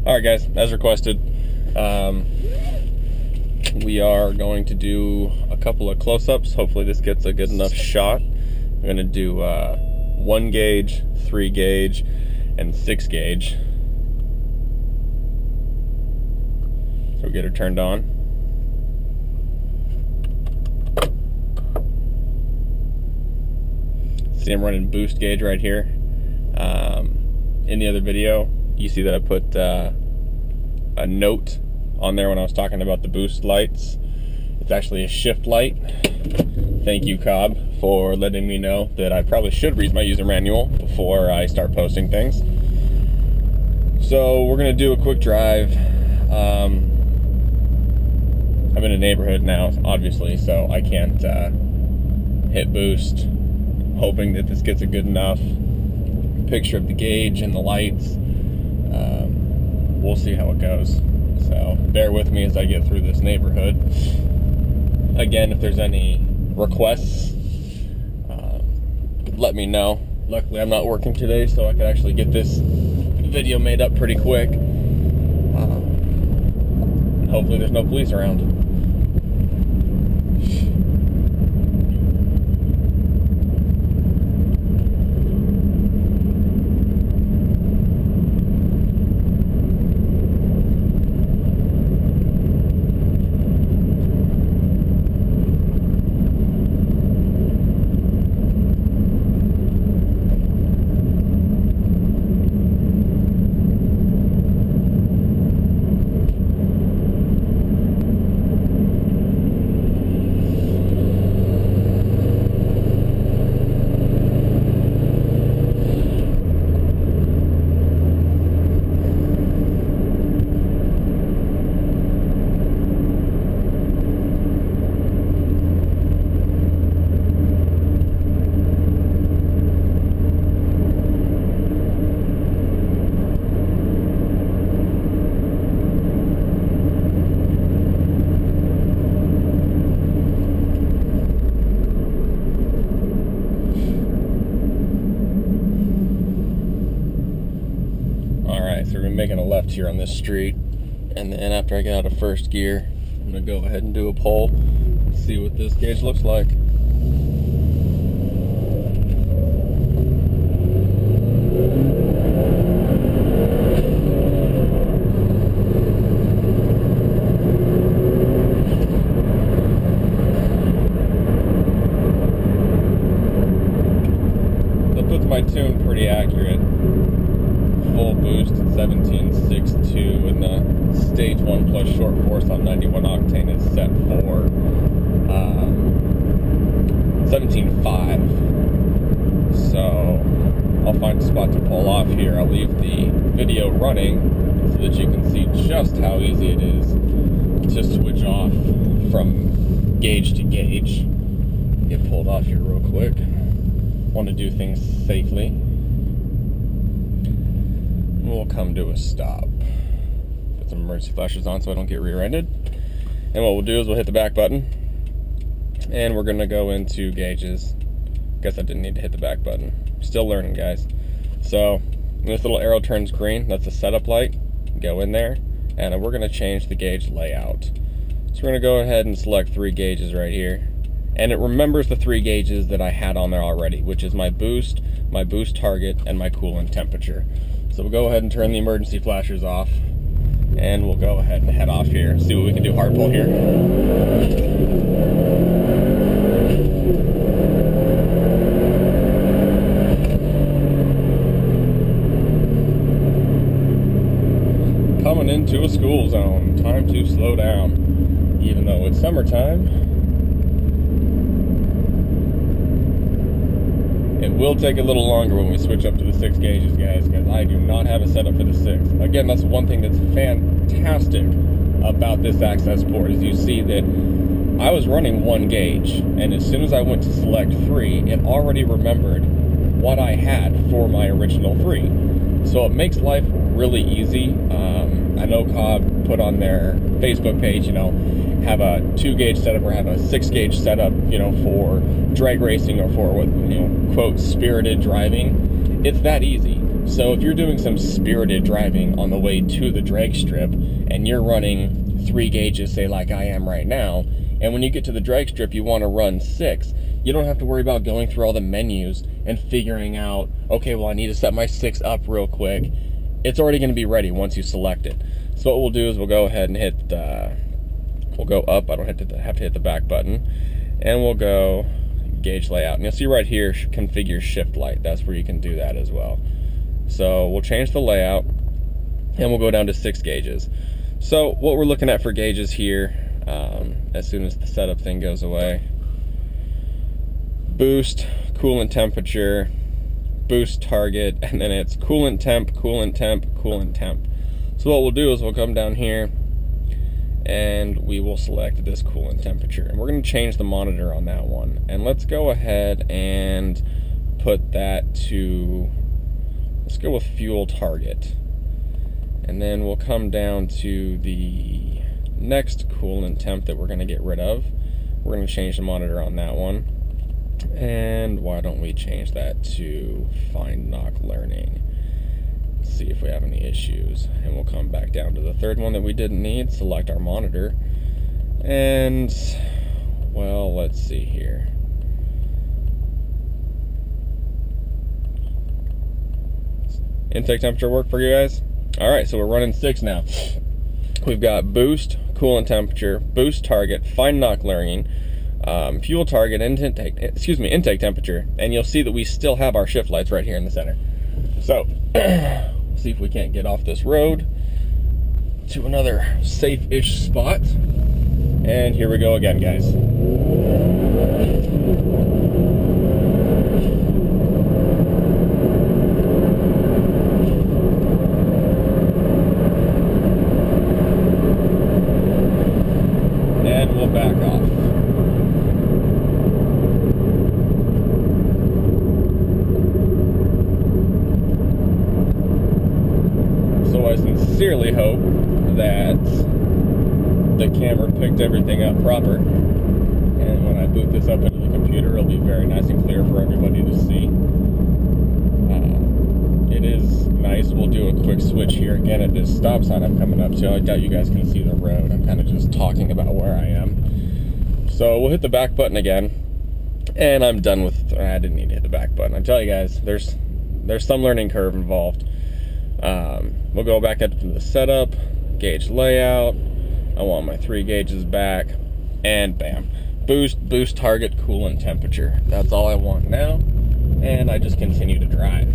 Alright guys, as requested, we are going to do a couple of close-ups. Hopefully this gets a good enough shot. I'm going to do 1 gauge, 3 gauge, and 6 gauge. So we'll get her turned on. See, I'm running boost gauge right here. In the other video, you see that I put a note on there when I was talking about the boost lights. It's actually a shift light. Thank you, COBB, for letting me know that I probably should read my user manual before I start posting things. So we're gonna do a quick drive. I'm in a neighborhood now, obviously, so I can't hit boost. I'm hoping that this gets a good enough picture of the gauge and the lights. We'll see how it goes. So bear with me as I get through this neighborhood. Again, if there's any requests, let me know. Luckily I'm not working today, so I could actually get this video made up pretty quick. Hopefully there's no police around. So we're making a left here on this street, and then after I get out of first gear, I'm gonna go ahead and do a pull and see what this gauge looks like. That puts my tune pretty accurate. Full boost at 17.62, and the stage 1 plus short force on 91 octane is set for 17.5. So I'll find a spot to pull off here. I'll leave the video running so that you can see just how easy it is to switch off from gauge to gauge. Get pulled off here real quick. Want to do things safely. We'll come to a stop. Put some emergency flashers on so I don't get rear-ended. And what we'll do is we'll hit the back button, and we're gonna go into gauges. Guess I didn't need to hit the back button. Still learning, guys. So when this little arrow turns green, that's a setup light. Go in there, and we're gonna change the gauge layout. So we're gonna go ahead and select 3 gauges right here. And it remembers the 3 gauges that I had on there already, which is my boost target, and my coolant temperature. So we'll go ahead and turn the emergency flashers off, and we'll go ahead and head off here, see what we can do hard pull here. Coming into a school zone, time to slow down. Even though it's summertime, it will take a little longer when we switch up to the 6 gauges, guys, because I do not have a setup for the 6. Again, that's one thing that's fantastic about this Accessport, is you see that I was running 1 gauge, and as soon as I went to select 3, it already remembered what I had for my original 3. So it makes life really easy. I know COBB put on their Facebook page, you know, have a 2 gauge setup or have a 6 gauge setup, you know, for drag racing or for what, you know, quote, spirited driving. It's that easy. So if you're doing some spirited driving on the way to the drag strip and you're running 3 gauges, say like I am right now, and when you get to the drag strip you want to run 6, you don't have to worry about going through all the menus and figuring out, okay, well I need to set my 6 up real quick. It's already going to be ready once you select it. So what we'll do is we'll go ahead and hit, we'll go up. I don't have to hit the back button, and we'll go gauge layout. And you'll see right here, configure shift light. That's where you can do that as well. So we'll change the layout, and we'll go down to 6 gauges. So what we're looking at for gauges here, as soon as the setup thing goes away, boost, coolant temperature, boost target, and then it's coolant temp, coolant temp, coolant temp. So what we'll do is we'll come down here and we will select this coolant temperature, and we're going to change the monitor on that one. And let's go ahead and put that to, let's go with fuel target. And then we'll come down to the next coolant temp that we're going to get rid of. We're going to change the monitor on that one. And why don't we change that to find knock learning? See if we have any issues, and we'll come back down to the third one that we didn't need, select our monitor, and well, let's see here. Intake temperature work for you guys? Alright, so we're running 6 now. We've got boost, coolant temperature, boost target, find knock learning, fuel target, intake temperature, and you'll see that we still have our shift lights right here in the center. So see if we can't get off this road to another safe-ish spot. And here we go again, guys. And we'll back off. I sincerely hope that the camera picked everything up proper, and when I boot this up into the computer it'll be very nice and clear for everybody to see. It is nice. We'll do a quick switch here again at this stop sign I'm coming up to. I doubt you guys can see the road. I'm kind of just talking about where I am. So we'll hit the back button again, and I'm done with, I didn't need to hit the back button. I tell you guys, there's some learning curve involved. We'll go back up to the setup, gauge layout. I want my 3 gauges back, and bam, boost target, coolant temperature. That's all I want now, and I just continue to drive.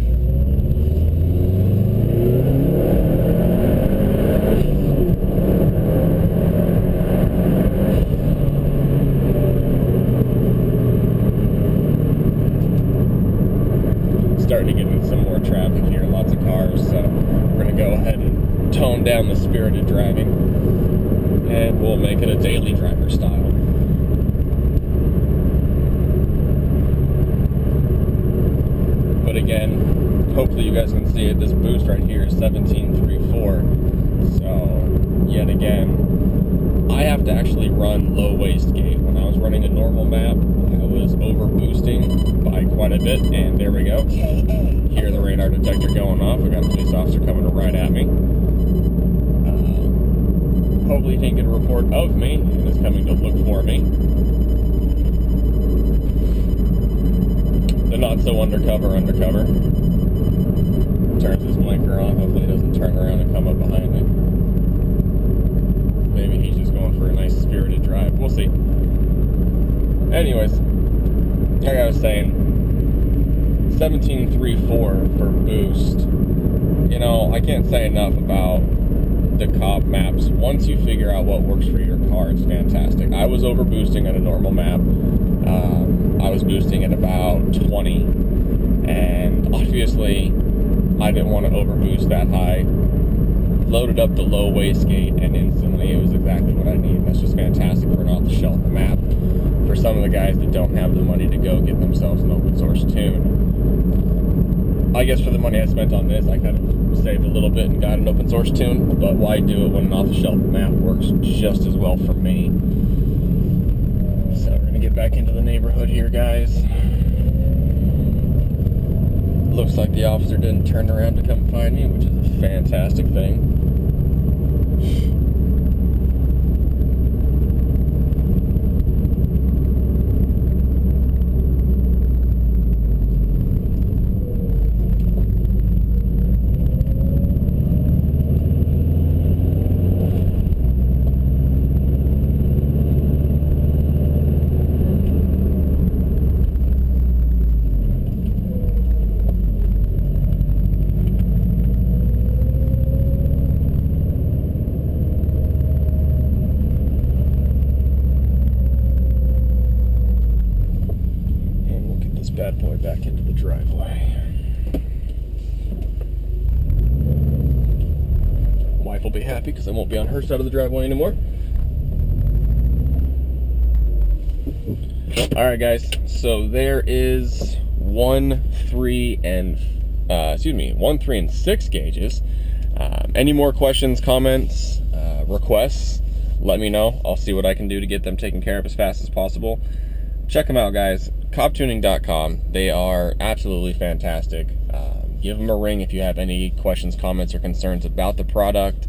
Starting to get into some more traffic here, lots of cars, so we're going to go ahead and tone down the spirited driving, and we'll make it a daily driver style. But again, hopefully you guys can see it, this boost right here is 17.34, so yet again, I have to actually run low wastegate. When I was running a normal map, I was over boosting by quite a bit, and there we go. Hear the radar detector going off. We got a police officer coming right at me. Hopefully he can't get a report of me and is coming to look for me. The not so undercover. Turns his blinker on. Hopefully he doesn't turn around and come up behind me. Maybe he's just going for a nice spirited drive. We'll see. Anyways, like I was saying, 17.34 for boost. You know, I can't say enough about the COBB maps. Once you figure out what works for your car, it's fantastic. I was over boosting on a normal map. I was boosting at about 20, and obviously I didn't want to overboost that high. Loaded up the low wastegate, and instantly it was exactly what I need. That's just fantastic for an off-the-shelf map. For some of the guys that don't have the money to go get themselves an open source tune. I guess for the money I spent on this, I could have saved a little bit and got an open source tune, but why do it when an off-the-shelf map works just as well for me? So we're gonna get back into the neighborhood here, guys. Looks like the officer didn't turn around to come find me, which is a fantastic thing. Bad boy back into the driveway. Wife will be happy because I won't be on her side of the driveway anymore. Alright guys, so there is 1, 3, and 6 gauges. Any more questions, comments, requests, let me know. I'll see what I can do to get them taken care of as fast as possible. Check them out, guys. COBBtuning.com. They are absolutely fantastic. Give them a ring if you have any questions, comments, or concerns about the product,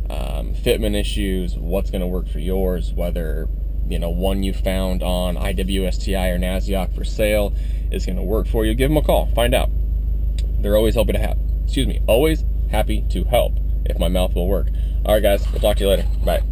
fitment issues, what's going to work for yours, whether one you found on STI or Naziok for sale is going to work for you. Give them a call. Find out. They're always happy to always happy to help if my mouth will work. All right, guys. We'll talk to you later. Bye.